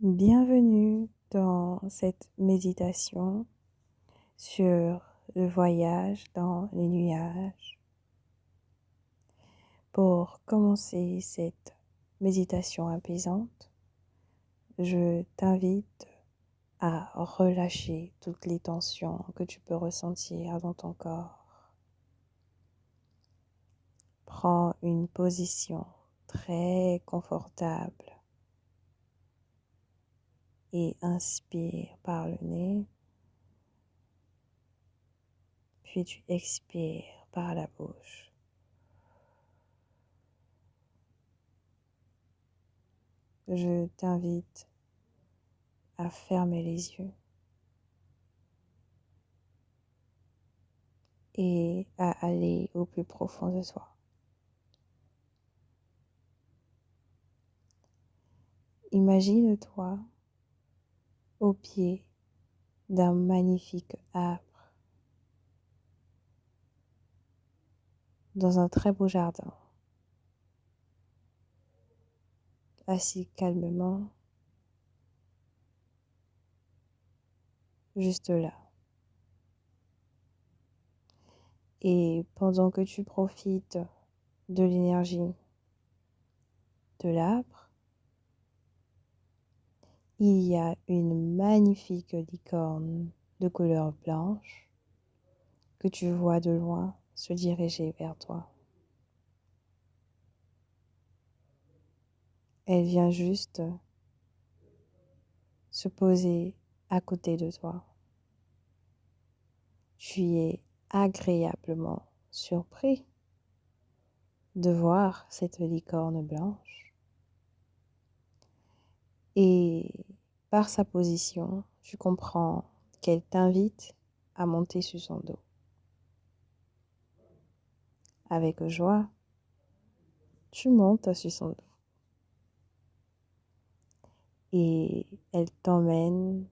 Bienvenue dans cette méditation sur le voyage dans les nuages. Pour commencer cette méditation apaisante, je t'invite à relâcher toutes les tensions que tu peux ressentir dans ton corps. Prends une position très confortable et inspire par le nez. Puis tu expires par la bouche. Je t'invite à fermer les yeux et à aller au plus profond de toi. Imagine-toi au pied d'un magnifique arbre dans un très beau jardin, assis calmement, juste là. Et pendant que tu profites de l'énergie de l'arbre, il y a une magnifique licorne de couleur blanche que tu vois de loin se diriger vers toi. Elle vient juste se poser à côté de toi. Tu es agréablement surpris de voir cette licorne blanche et par sa position, tu comprends qu'elle t'invite à monter sur son dos. Avec joie, tu montes sur son dos et elle t'emmène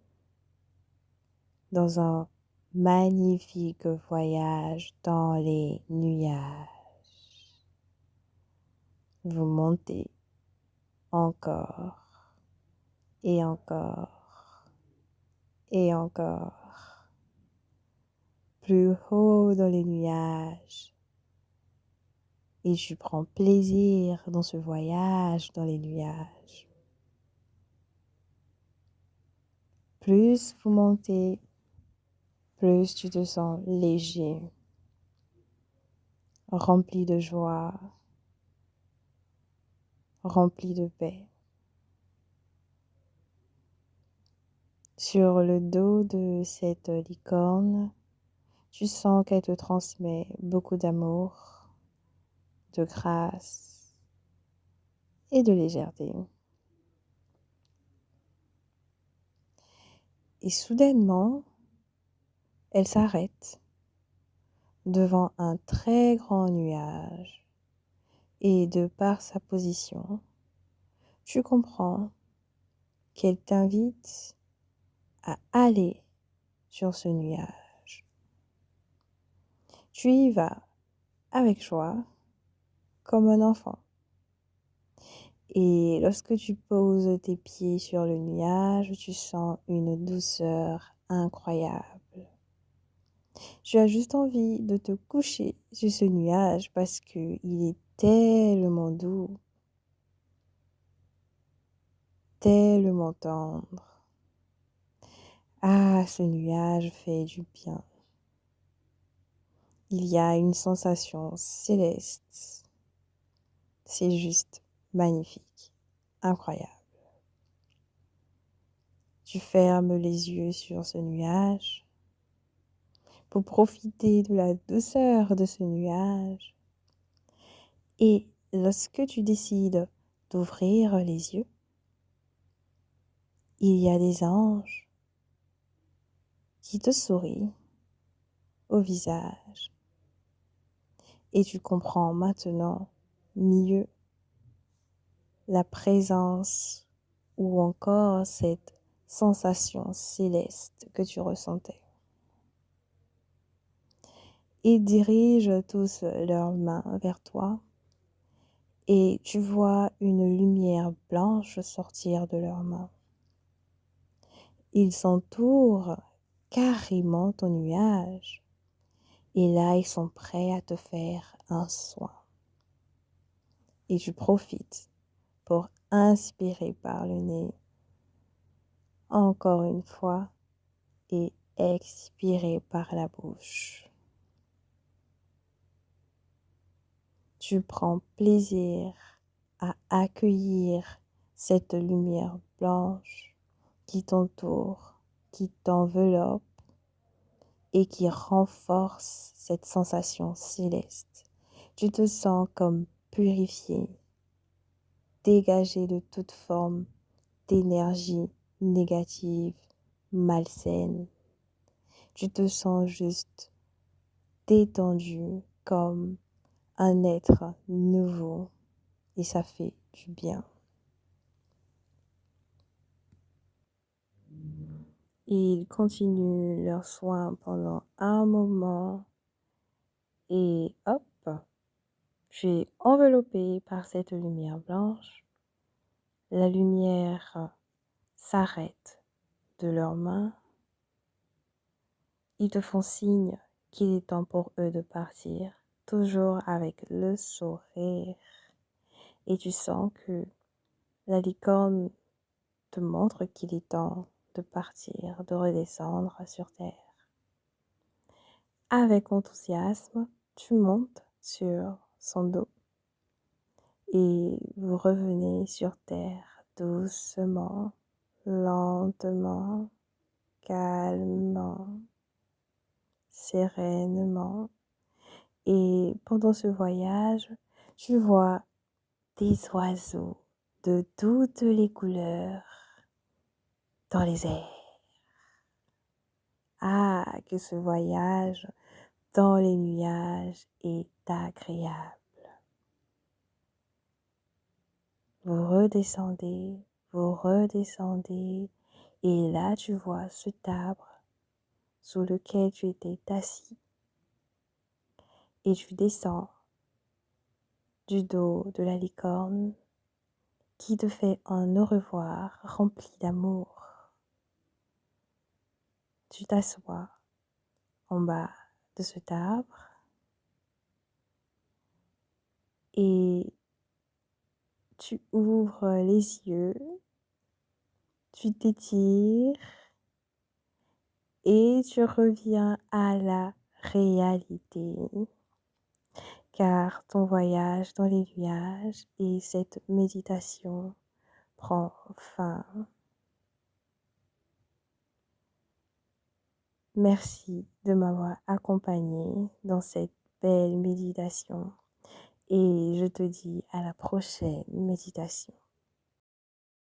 dans un magnifique voyage dans les nuages. Vous montez encore et encore et encore, plus haut dans les nuages. Et tu prends plaisir dans ce voyage dans les nuages. Plus vous montez, plus tu te sens léger, rempli de joie, rempli de paix. Sur le dos de cette licorne, tu sens qu'elle te transmet beaucoup d'amour, de grâce et de légèreté. Et soudainement, elle s'arrête devant un très grand nuage et de par sa position, tu comprends qu'elle t'invite à aller sur ce nuage. Tu y vas avec joie comme un enfant. Et lorsque tu poses tes pieds sur le nuage, tu sens une douceur incroyable. Tu as juste envie de te coucher sur ce nuage parce qu'il est tellement doux, tellement tendre. Ah, ce nuage fait du bien. Il y a une sensation céleste. C'est juste magnifique, incroyable. Tu fermes les yeux sur ce nuage pour profiter de la douceur de ce nuage. Et lorsque tu décides d'ouvrir les yeux, il y a des anges qui te sourient au visage. Et tu comprends maintenant mieux la présence ou encore cette sensation céleste que tu ressentais. Ils dirigent tous leurs mains vers toi et tu vois une lumière blanche sortir de leurs mains. Ils s'entourent carrément ton nuage. Et là, ils sont prêts à te faire un soin. Et tu profites pour inspirer par le nez, encore une fois, et expirer par la bouche. Tu prends plaisir à accueillir cette lumière blanche qui t'entoure, qui t'enveloppe et qui renforce cette sensation céleste. Tu te sens comme purifié, dégagé de toute forme d'énergie négative, malsaine. Tu te sens juste détendu comme un être nouveau et ça fait du bien. Ils continuent leurs soins pendant un moment et hop, tu es enveloppé par cette lumière blanche. La lumière s'arrête de leurs mains. Ils te font signe qu'il est temps pour eux de partir, toujours avec le sourire. Et tu sens que la licorne te montre qu'il est temps de partir, de redescendre sur terre. Avec enthousiasme, tu montes sur son dos et vous revenez sur terre doucement, lentement, calmement, sereinement. Et pendant ce voyage, tu vois des oiseaux de toutes les couleurs dans les airs. Ah, que ce voyage dans les nuages est agréable. Vous redescendez, et là tu vois cet arbre sous lequel tu étais assis, et tu descends du dos de la licorne qui te fait un au revoir rempli d'amour. Tu t'assois en bas de cet arbre et tu ouvres les yeux, tu t'étires et tu reviens à la réalité. Car ton voyage dans les nuages et cette méditation prend fin. Merci de m'avoir accompagné dans cette belle méditation et je te dis à la prochaine méditation.